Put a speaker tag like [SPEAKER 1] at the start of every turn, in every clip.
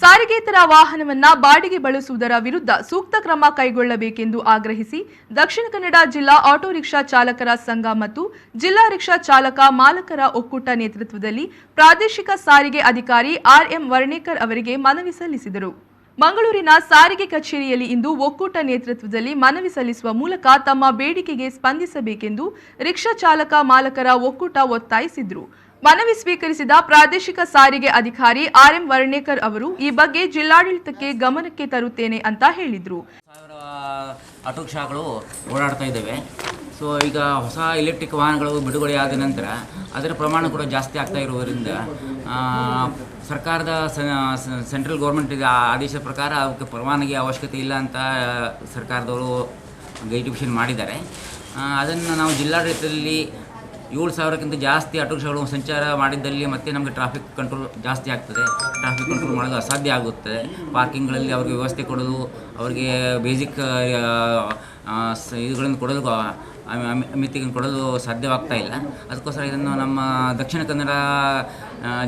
[SPEAKER 1] ಸಾರಿಗೇತರ ವಾಹನವನ್ನ ಬಾಡಿಗೆ ಬಳಸುವುದರ ವಿರುದ್ಧ ಸೂಕ್ತ ಕ್ರಮ ಕೈಗೊಳ್ಳಬೇಕೆಂದು ಆಗ್ರಹಿಸಿ ದಕ್ಷಿಣ ಕನ್ನಡ ಜಿಲ್ಲಾ ಆಟೋ ರಿಕ್ಷಾ ಚಾಲಕರ ಸಂಘ ಮತ್ತು ಜಿಲ್ಲಾ ರಿಕ್ಷಾ ಚಾಲಕ ಮಾಲಕರ ಒಕ್ಕೂಟ ನೇತೃತ್ವದಲ್ಲಿ ಪ್ರಾದೇಶಿಕ ಸಾರಿಗೆ ಅಧಿಕಾರಿ ಆರ್ಎಂ ವರ್ಣೇಕರ್ ಅವರಿಗೆ ಮನವಿ ಸಲ್ಲಿಸಿದರು. ಮಂಗಳೂರಿನ ಸಾರಿಗೆ ಕಚೇರಿಯಲ್ಲಿ ಇಂದು ಒಕ್ಕೂಟ ನೇತೃತ್ವದಲ್ಲಿ ಮನವಿ ಸಲ್ಲಿಸುವ ಮೂಲಕ ತಮ್ಮ ಬೇಡಿಕೆಗೆ ಸ್ಪಂದಿಸಬೇಕೆಂದು ರಿಕ್ಷಾ ಚಾಲಕ ಮಾಲಕರ ಒಕ್ಕೂಟ ಒತ್ತಾಯಿಸಿದರು. ಮನವಿ ಸ್ವೀಕರಿಸಿದ ಪ್ರಾದೇಶಿಕ ಸಾರಿಗೆ ಅಧಿಕಾರಿ ಆರ್ಎಂ ವರ್ಣೇಕರ್ ಅವರು ಈ ಬಗ್ಗೆ ಜಿಲ್ಲಾಡಳಿತಕ್ಕೆ ಗಮನಕ್ಕೆ ತರುತ್ತೇನೆ ಅಂತ ಹೇಳಿದರು.
[SPEAKER 2] ಆಟೋ ರಿಕ್ಷಾಗಳು ಓಡಾಡ್ತಾ ಇದ್ದಾವೆ. ಸೊ ಈಗ ಹೊಸ ಎಲೆಕ್ಟ್ರಿಕ್ ವಾಹನಗಳು ಬಿಡುಗಡೆಯಾದ ನಂತರ ಅದರ ಪ್ರಮಾಣ ಕೂಡ ಜಾಸ್ತಿ ಆಗ್ತಾ ಇರುವುದರಿಂದ ಸರ್ಕಾರದ ಸೆಂಟ್ರಲ್ ಗೌರ್ಮೆಂಟ್ ಆದೇಶದ ಪ್ರಕಾರ ಅವಕ್ಕೆ ಪರವಾನಗಿ ಅವಶ್ಯಕತೆ ಇಲ್ಲ ಅಂತ ಸರ್ಕಾರದವರು ಗೈಡಿಫಿಕೇಷನ್ ಮಾಡಿದ್ದಾರೆ. ಅದನ್ನು ನಾವು ಜಿಲ್ಲಾಡಳಿತದಲ್ಲಿ 7,000ಕ್ಕಿಂತ ಜಾಸ್ತಿ ಆಟೋ ರಿಕ್ಷಾಗಳು ಸಂಚಾರ ಮಾಡಿದ್ದಲ್ಲಿ ಮತ್ತೆ ನಮಗೆ ಟ್ರಾಫಿಕ್ ಕಂಟ್ರೋಲ್ ಜಾಸ್ತಿ ಆಗ್ತದೆ. ಟ್ರಾಫಿಕ್ ಕಂಟ್ರೋಲ್ ಮಾಡೋದು ಅಸಾಧ್ಯ ಆಗುತ್ತದೆ. ಪಾರ್ಕಿಂಗ್ಗಳಲ್ಲಿ ಅವ್ರಿಗೆ ವ್ಯವಸ್ಥೆ ಕೊಡೋದು, ಅವರಿಗೆ ಬೇಸಿಕ್ ಇವುಗಳನ್ನು ಕೊಡೋದು, ಮಿತಿಗಳನ್ನು ಕೊಡಲು ಸಾಧ್ಯವಾಗ್ತಾ ಇಲ್ಲ. ಅದಕ್ಕೋಸ್ಕರ ಇದನ್ನು ನಮ್ಮ ದಕ್ಷಿಣ ಕನ್ನಡ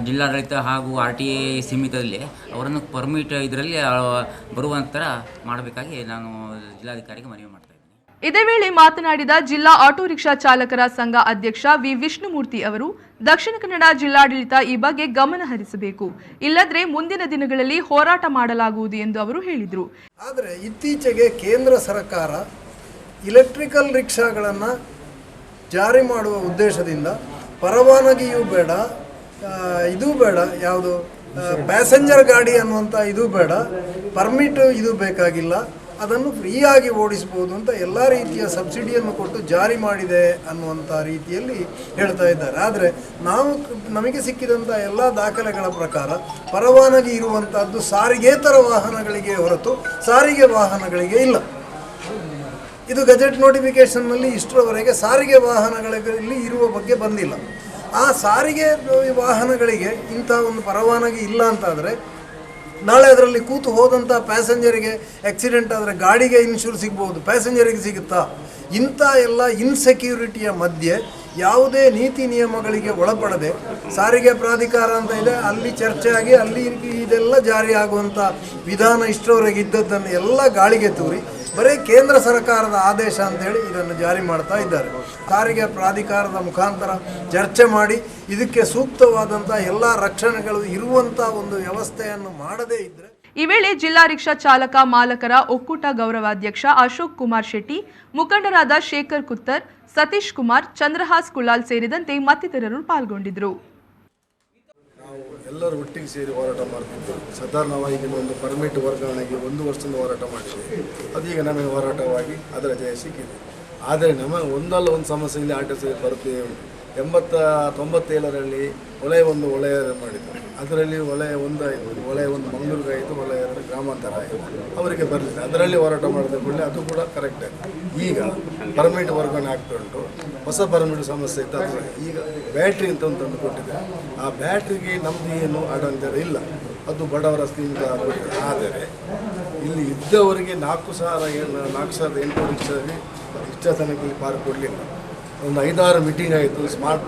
[SPEAKER 2] ಜಿಲ್ಲಾಡಳಿತ ಹಾಗೂ RTA ಸೀಮಿತದಲ್ಲಿ ಅವರನ್ನು ಪರ್ಮಿಟ್ ಇದರಲ್ಲಿ ಬರುವಂಥ ಮಾಡಬೇಕಾಗಿ ನಾನು ಜಿಲ್ಲಾಧಿಕಾರಿಗೆ ಮನವಿ ಮಾಡ್ತಾ ಇದ್ದೀನಿ.
[SPEAKER 1] ಇದೇ ವೇಳೆ ಮಾತನಾಡಿದ ಜಿಲ್ಲಾ ಆಟೋ ರಿಕ್ಷಾ ಚಾಲಕರ ಸಂಘ ಅಧ್ಯಕ್ಷ ವಿ ವಿಷ್ಣುಮೂರ್ತಿ ಅವರು ದಕ್ಷಿಣ ಕನ್ನಡ ಜಿಲ್ಲಾಡಳಿತ ಈ ಬಗ್ಗೆ ಗಮನ ಹರಿಸಬೇಕು, ಇಲ್ಲದ್ರೆ ಮುಂದಿನ ದಿನಗಳಲ್ಲಿ ಹೋರಾಟ ಮಾಡಲಾಗುವುದು ಎಂದು ಅವರು ಹೇಳಿದರು.
[SPEAKER 3] ಆದರೆ ಇತ್ತೀಚೆಗೆ ಕೇಂದ್ರ ಸರ್ಕಾರ ಇಲೆಕ್ಟ್ರಿಕಲ್ ರಿಕ್ಷಾಗಳನ್ನು ಜಾರಿ ಮಾಡುವ ಉದ್ದೇಶದಿಂದ ಪರವಾನಗಿಯೂ ಬೇಡ, ಇದು ಬೇಡ, ಯಾವುದು ಪ್ಯಾಸೆಂಜರ್ ಗಾಡಿ ಅನ್ನುವಂಥ ಇದು ಬೇಡ, ಪರ್ಮಿಟ್ ಇದು ಬೇಕಾಗಿಲ್ಲ, ಅದನ್ನು ಫ್ರೀಯಾಗಿ ಓಡಿಸ್ಬೋದು ಅಂತ ಎಲ್ಲ ರೀತಿಯ ಸಬ್ಸಿಡಿಯನ್ನು ಕೊಟ್ಟು ಜಾರಿ ಮಾಡಿದೆ ಅನ್ನುವಂಥ ರೀತಿಯಲ್ಲಿ ಹೇಳ್ತಾ ಇದ್ದಾರೆ. ಆದರೆ ನಮಗೆ ಸಿಕ್ಕಿದಂಥ ಎಲ್ಲ ದಾಖಲೆಗಳ ಪ್ರಕಾರ ಪರವಾನಗಿ ಇರುವಂಥದ್ದು ಸಾರಿಗೇತರ ವಾಹನಗಳಿಗೆ ಹೊರತು ಸಾರಿಗೆ ವಾಹನಗಳಿಗೆ ಇಲ್ಲ. ಇದು ಗೆಜೆಟ್ ನೋಟಿಫಿಕೇಷನ್ನಲ್ಲಿ ಇಷ್ಟರವರೆಗೆ ಸಾರಿಗೆ ವಾಹನಗಳಲ್ಲಿ ಇರುವ ಬಗ್ಗೆ ಬಂದಿಲ್ಲ. ಆ ಸಾರಿಗೆ ವಾಹನಗಳಿಗೆ ಇಂಥ ಒಂದು ಪರವಾನಗಿ ಇಲ್ಲ ಅಂತಾದರೆ ನಾಳೆ ಅದರಲ್ಲಿ ಕೂತು ಹೋದಂಥ ಪ್ಯಾಸೆಂಜರಿಗೆ ಆಕ್ಸಿಡೆಂಟ್ ಆದರೆ ಗಾಡಿಗೆ ಇನ್ಶೂರ್ ಸಿಗ್ಬೋದು, ಪ್ಯಾಸೆಂಜರಿಗೆ ಸಿಗುತ್ತಾ? ಇಂಥ ಎಲ್ಲ ಇನ್ಸೆಕ್ಯೂರಿಟಿಯ ಮಧ್ಯೆ ಯಾವುದೇ ನೀತಿ ನಿಯಮಗಳಿಗೆ ಒಳಪಡದೆ ಸಾರಿಗೆ ಪ್ರಾಧಿಕಾರ ಅಂತ ಇದೆ, ಅಲ್ಲಿ ಚರ್ಚೆ ಆಗಿ ಅಲ್ಲಿ ಇದೆಲ್ಲ ಜಾರಿ ಆಗುವಂಥ ವಿಧಾನ ಇಷ್ಟರವರೆಗೆ ಇದ್ದದ್ದನ್ನು ಎಲ್ಲ ಗಾಳಿಗೆ ತೂರಿ ಬರೀ ಕೇಂದ್ರ ಸರ್ಕಾರದ ಆದೇಶ ಅಂತೇಳಿ ಇದನ್ನು ಜಾರಿ ಮಾಡ್ತಾ ಇದ್ದಾರೆ. ಸಾರಿಗೆ ಪ್ರಾಧಿಕಾರದ ಮುಖಾಂತರ ಚರ್ಚೆ ಮಾಡಿ ಇದಕ್ಕೆ ಸೂಕ್ತವಾದಂಥ ಎಲ್ಲ ರಕ್ಷಣೆಗಳು ಇರುವಂಥ ಒಂದು ವ್ಯವಸ್ಥೆಯನ್ನು ಮಾಡದೇ ಇದ್ದರೆ.
[SPEAKER 1] ಈ ವೇಳೆ ಜಿಲ್ಲಾ ರಿಕ್ಷಾ ಚಾಲಕ ಮಾಲಕರ ಒಕ್ಕೂಟ ಗೌರವಾಧ್ಯಕ್ಷ ಅಶೋಕ್ ಕುಮಾರ್ ಶೆಟ್ಟಿ, ಮುಖಂಡರಾದ ಶೇಖರ್ ಕುತ್ತರ್, ಸತೀಶ್ ಕುಮಾರ್, ಚಂದ್ರಹಾಸ್ ಕುಲಾಲ್ ಸೇರಿದಂತೆ ಮತ್ತಿತರರು ಪಾಲ್ಗೊಂಡಿದ್ದರು.
[SPEAKER 4] ಎಲ್ಲರೂ ಒಟ್ಟಿಗೆ ಸೇರಿ ಹೋರಾಟ ಮಾಡ್ತಿದ್ದು ಸಾಧಾರಣವಾಗಿ ಒಂದು ಪರ್ಮಿಟ್ ವರ್ಗಾವಣೆಗೆ 1 ವರ್ಷದಿಂದ ಹೋರಾಟ ಮಾಡಿದೆ. ಅದೀಗ ನಮಗೆ ಹೋರಾಟವಾಗಿ ಅದರ ಜಯ ಸಿಕ್ಕಿದೆ. ಆದರೆ ನಮಗೆ ಒಂದಲ್ಲ ಒಂದು ಸಮಸ್ಯೆ ಇಲ್ಲಿ ಆಟೋ ಬರುತ್ತೆ. 97ರಲ್ಲಿ ಒಳೆಯ ಮಾಡಿದ್ದು, ಅದರಲ್ಲಿ ಒಳೆಯ 1 ಆಯಿತು, ಒಳೆಯ 1 ಮಂಗಳೂರಿಗೆ ಆಯಿತು, ಒಳೆಯ 2 ಗ್ರಾಮಾಂತರ ಆಯಿತು, ಅವರಿಗೆ ಬರಲಿಲ್ಲ. ಅದರಲ್ಲಿ ಹೋರಾಟ ಮಾಡಿದ ಕೂಡಲೇ ಅದು ಕೂಡ ಕರೆಕ್ಟ್ ಆಯಿತು. ಈಗ ಪರ್ಮಿಟ್ ವರ್ಗಾವಣೆ ಆಗ್ತಾ ಉಂಟು. ಹೊಸ ಪರ್ಮಿಟ್ ಸಮಸ್ಯೆ ಇತ್ತು. ಅದು ಈಗ ಬ್ಯಾಟ್ರಿ ಅಂತ ಒಂದು ಕೊಟ್ಟಿದೆ. ಆ ಬ್ಯಾಟ್ರಿಗೆ ನಮ್ಮದು ಏನು ಅಡಂತರ ಇಲ್ಲ, ಅದು ಬಡವರ ಸ್ಕೀಮ್ ಕೊಟ್ಟಿದೆ. ಆದರೆ ಇಲ್ಲಿ ಇದ್ದವರಿಗೆ 4,800 ರಿಕ್ಷಾಗೆ ಇಷ್ಟ ತನಕ ಇಲ್ಲಿ ಪಾರ್ಕ್ ಕೊಡಲಿಲ್ಲ. ಒಂದು 5-6 ಮೀಟಿಂಗ್ ಆಯಿತು. ಸ್ಮಾರ್ಟ್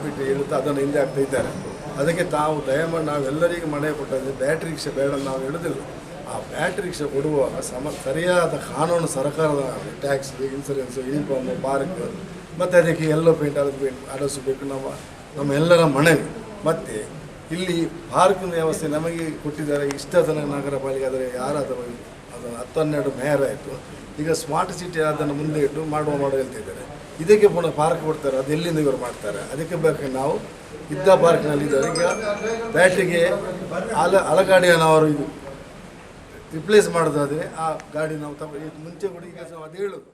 [SPEAKER 4] ಸಿಟಿ ಹೇಳುತ್ತೆ, ಅದನ್ನು ಹಿಂದೆ ಆಗ್ತಾ ಇದ್ದಾರೆ. ಅದಕ್ಕೆ ದಯಮಾಡಿ ನಾವೆಲ್ಲರಿಗೂ ಮನೆ ಕೊಟ್ಟಂತೆ ಬ್ಯಾಟ್ರಿ ರಿಕ್ಷಾ ಬೇಡ ನಾವು ಹೇಳೋದಿಲ್ಲ. ಆ ಬ್ಯಾಟ್ರಿ ರಿಕ್ಷಾ ಕೊಡುವಾಗ ಸರಿಯಾದ ಕಾನೂನು ಸರ್ಕಾರದ ಟ್ಯಾಕ್ಸ್, ಇನ್ಸೂರೆನ್ಸು, ಯೂನಿಫಾರ್ಮು, ಪಾರ್ಕ್ ಮತ್ತು ಅದಕ್ಕೆ ಎಲ್ಲೋ ಪೇಂಟ್ ಅಳಿಸಬೇಕು ನಮ್ಮ ಎಲ್ಲರ ಮನವಿ. ಮತ್ತು ಇಲ್ಲಿ ಪಾರ್ಕಿನ ವ್ಯವಸ್ಥೆ ನಮಗೆ ಕೊಟ್ಟಿದ್ದಾರೆ. ಇಷ್ಟ ತನಕ ನಗರ ಪಾಲಿಕೆ ಆದರೆ ಯಾರಾದರೂ ಅದನ್ನು 10-12 ಮೇಯರ್ ಆಯಿತು. ಈಗ ಸ್ಮಾರ್ಟ್ ಸಿಟಿ ಅದನ್ನು ಮುಂದೆ ಇಟ್ಟು ಮಾಡುವ ಹೇಳ್ತಿದ್ದಾರೆ. ಇದಕ್ಕೆ ಪುನಃ ಪಾರ್ಕ್ ಕೊಡ್ತಾರೆ, ಅದು ಎಲ್ಲಿಂದ ಇವರು ಮಾಡ್ತಾರೆ? ಅದಕ್ಕೆ ಬೇಕು ನಾವು ಇದ್ದ ಪಾರ್ಕ್ನಲ್ಲಿ ಇದ್ದಾರೆ. ಈಗ ಬ್ಯಾಟ್ರಿಗೆ ಅಲಗಾಡಿಯನ್ನು ಅವರು ಇದು ರಿಪ್ಲೇಸ್ ಮಾಡೋದಾದರೆ ಆ ಗಾಡಿ ನಾವು ಮುಂಚೆ ಕೂಡ ಈಗ ಅದು ಹೇಳೋದು.